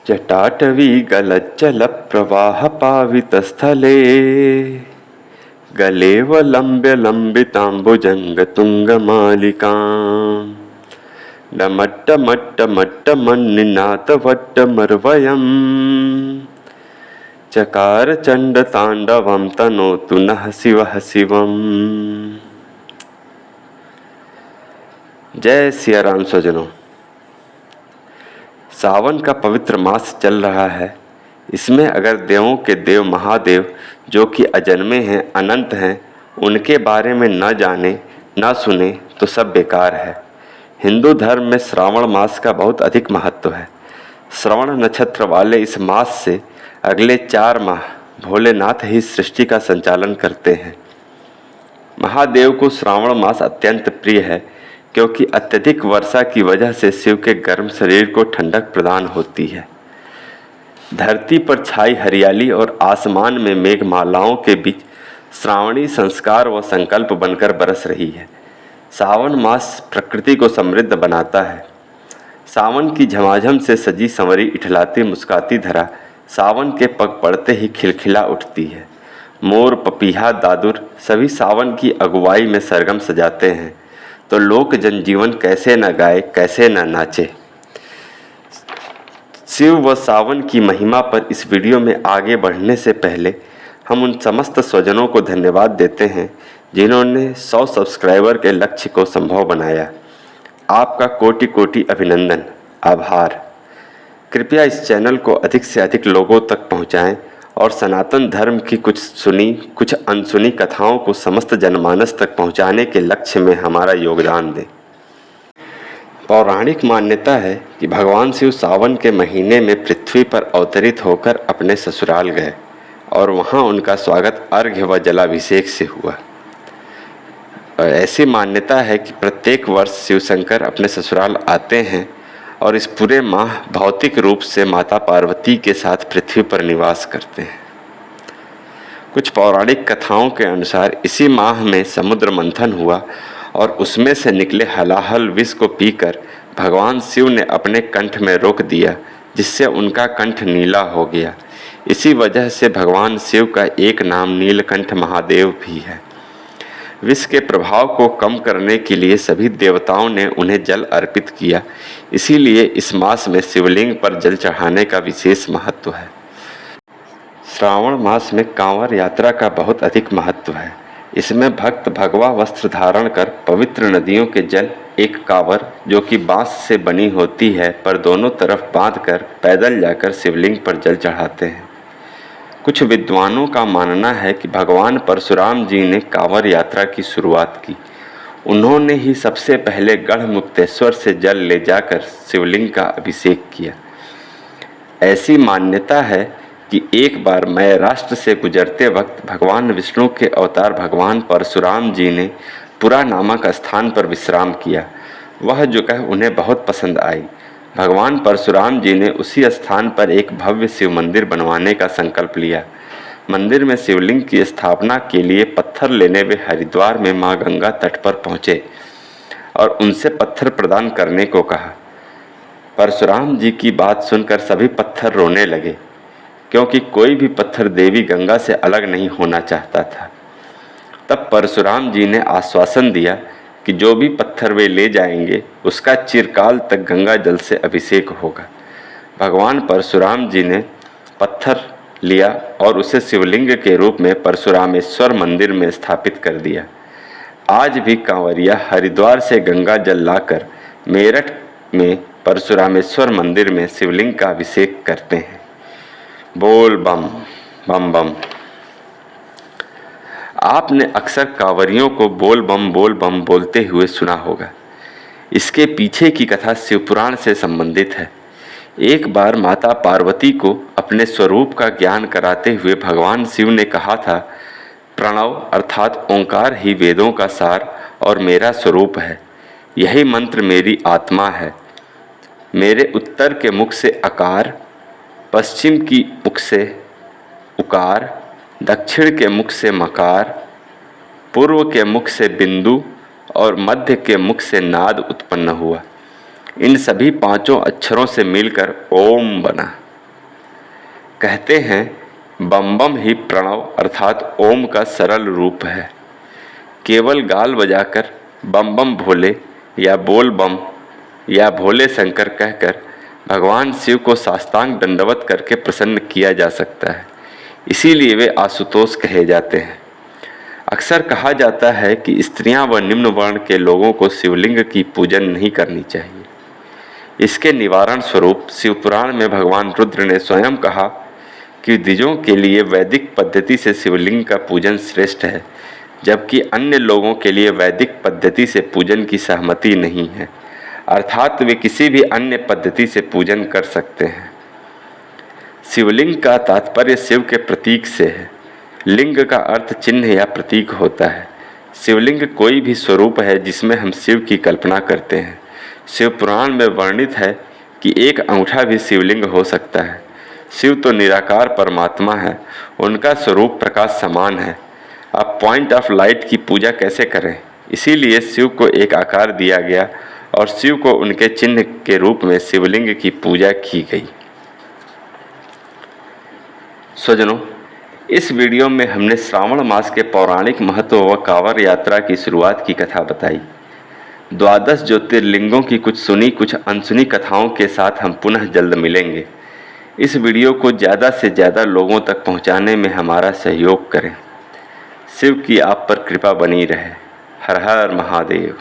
जटाटवी गलच्चलप्रवाहपावितस्थले गलेवलम्ब्य लम्बिताम्बुजङ्गतुङ्गमालिकाम् डमट्टमट्टमट्टमन्निनाथवट्टमर्वयम् चकार चण्डताण्डवं तनोतु नः शिवः शिवम्। जय सिया राम स्वजनों। सावन का पवित्र मास चल रहा है। इसमें अगर देवों के देव महादेव जो कि अजन्मे हैं, अनंत हैं, उनके बारे में न जाने न सुने तो सब बेकार है। हिंदू धर्म में श्रावण मास का बहुत अधिक महत्व है। श्रवण नक्षत्र वाले इस मास से अगले 4 माह भोलेनाथ ही सृष्टि का संचालन करते हैं। महादेव को श्रावण मास अत्यंत प्रिय है क्योंकि अत्यधिक वर्षा की वजह से शिव के गर्म शरीर को ठंडक प्रदान होती है। धरती पर छाई हरियाली और आसमान में मेघमालाओं के बीच श्रावणी संस्कार व संकल्प बनकर बरस रही है। सावन मास प्रकृति को समृद्ध बनाता है। सावन की झमाझम से सजी संवरी इठलाती मुस्काती धरा सावन के पग पड़ते ही खिलखिला उठती है। मोर, पपीहा, दादुर सभी सावन की अगुवाई में सरगम सजाते हैं तो लोक जनजीवन कैसे न गाए, कैसे न नाचे। शिव व सावन की महिमा पर इस वीडियो में आगे बढ़ने से पहले हम उन समस्त स्वजनों को धन्यवाद देते हैं जिन्होंने 100 सब्सक्राइबर के लक्ष्य को संभव बनाया। आपका कोटि कोटि अभिनंदन, आभार। कृपया इस चैनल को अधिक से अधिक लोगों तक पहुंचाएं और सनातन धर्म की कुछ सुनी कुछ अनसुनी कथाओं को समस्त जनमानस तक पहुंचाने के लक्ष्य में हमारा योगदान दें। पौराणिक मान्यता है कि भगवान शिव सावन के महीने में पृथ्वी पर अवतरित होकर अपने ससुराल गए और वहां उनका स्वागत अर्घ्य व जलाभिषेक से हुआ। ऐसी मान्यता है कि प्रत्येक वर्ष शिव शंकर अपने ससुराल आते हैं और इस पूरे माह भौतिक रूप से माता पार्वती के साथ पृथ्वी पर निवास करते हैं। कुछ पौराणिक कथाओं के अनुसार इसी माह में समुद्र मंथन हुआ और उसमें से निकले हलाहल विष को पीकर भगवान शिव ने अपने कंठ में रोक दिया, जिससे उनका कंठ नीला हो गया। इसी वजह से भगवान शिव का एक नाम नीलकंठ महादेव भी है। विष के प्रभाव को कम करने के लिए सभी देवताओं ने उन्हें जल अर्पित किया। इसीलिए इस मास में शिवलिंग पर जल चढ़ाने का विशेष महत्व है। श्रावण मास में कांवर यात्रा का बहुत अधिक महत्व है। इसमें भक्त भगवा वस्त्र धारण कर पवित्र नदियों के जल एक कांवर जो कि बांस से बनी होती है पर दोनों तरफ बांधकर पैदल जाकर शिवलिंग पर जल चढ़ाते हैं। कुछ विद्वानों का मानना है कि भगवान परशुराम जी ने कांवर यात्रा की शुरुआत की। उन्होंने ही सबसे पहले गढ़मुक्तेश्वर से जल ले जाकर शिवलिंग का अभिषेक किया। ऐसी मान्यता है कि एक बार मैं राष्ट्र से गुजरते वक्त भगवान विष्णु के अवतार भगवान परशुराम जी ने पुरा नामक स्थान पर विश्राम किया। वह जगह उन्हें बहुत पसंद आई। भगवान परशुराम जी ने उसी स्थान पर एक भव्य शिव मंदिर बनवाने का संकल्प लिया। मंदिर में शिवलिंग की स्थापना के लिए पत्थर लेने वे हरिद्वार में मां गंगा तट पर पहुंचे और उनसे पत्थर प्रदान करने को कहा। परशुराम जी की बात सुनकर सभी पत्थर रोने लगे क्योंकि कोई भी पत्थर देवी गंगा से अलग नहीं होना चाहता था। तब परशुराम जी ने आश्वासन दिया कि जो भी पत्थर वे ले जाएंगे उसका चिरकाल तक गंगा जल से अभिषेक होगा। भगवान परशुराम जी ने पत्थर लिया और उसे शिवलिंग के रूप में परशुरामेश्वर मंदिर में स्थापित कर दिया। आज भी कांवरिया हरिद्वार से गंगा जल लाकर मेरठ में परशुरामेश्वर मंदिर में शिवलिंग का अभिषेक करते हैं। बोल बम बम बम। आपने अक्सर कांवरियों को बोल बम बोलते हुए सुना होगा। इसके पीछे की कथा शिवपुराण से संबंधित है। एक बार माता पार्वती को अपने स्वरूप का ज्ञान कराते हुए भगवान शिव ने कहा था, प्रणव अर्थात ओंकार ही वेदों का सार और मेरा स्वरूप है। यही मंत्र मेरी आत्मा है। मेरे उत्तर के मुख से अकार, पश्चिम की मुख से उकार, दक्षिण के मुख से मकार, पूर्व के मुख से बिंदु और मध्य के मुख से नाद उत्पन्न हुआ। इन सभी 5 अक्षरों से मिलकर ओम बना। कहते हैं बम बम ही प्रणव अर्थात ओम का सरल रूप है। केवल गाल बजाकर बम बम भोले या बोल बम या भोले शंकर कहकर भगवान शिव को साष्टांग दंडवत करके प्रसन्न किया जा सकता है। इसीलिए वे आशुतोष कहे जाते हैं। अक्सर कहा जाता है कि स्त्रियां व निम्न वर्ण के लोगों को शिवलिंग की पूजन नहीं करनी चाहिए। इसके निवारण स्वरूप शिवपुराण में भगवान रुद्र ने स्वयं कहा कि द्विजों के लिए वैदिक पद्धति से शिवलिंग का पूजन श्रेष्ठ है, जबकि अन्य लोगों के लिए वैदिक पद्धति से पूजन की सहमति नहीं है, अर्थात वे किसी भी अन्य पद्धति से पूजन कर सकते हैं। शिवलिंग का तात्पर्य शिव के प्रतीक से है। लिंग का अर्थ चिन्ह या प्रतीक होता है। शिवलिंग कोई भी स्वरूप है जिसमें हम शिव की कल्पना करते हैं। शिव पुराण में वर्णित है कि एक अंगूठा भी शिवलिंग हो सकता है। शिव तो निराकार परमात्मा है, उनका स्वरूप प्रकाश समान है। अब पॉइंट ऑफ लाइट की पूजा कैसे करें? इसीलिए शिव को एक आकार दिया गया और शिव को उनके चिन्ह के रूप में शिवलिंग की पूजा की गई। स्वजनों, इस वीडियो में हमने श्रावण मास के पौराणिक महत्व व कांवड़ यात्रा की शुरुआत की कथा बताई। 12 ज्योतिर्लिंगों की कुछ सुनी कुछ अनसुनी कथाओं के साथ हम पुनः जल्द मिलेंगे। इस वीडियो को ज़्यादा से ज़्यादा लोगों तक पहुंचाने में हमारा सहयोग करें। शिव की आप पर कृपा बनी रहे। हर हर महादेव।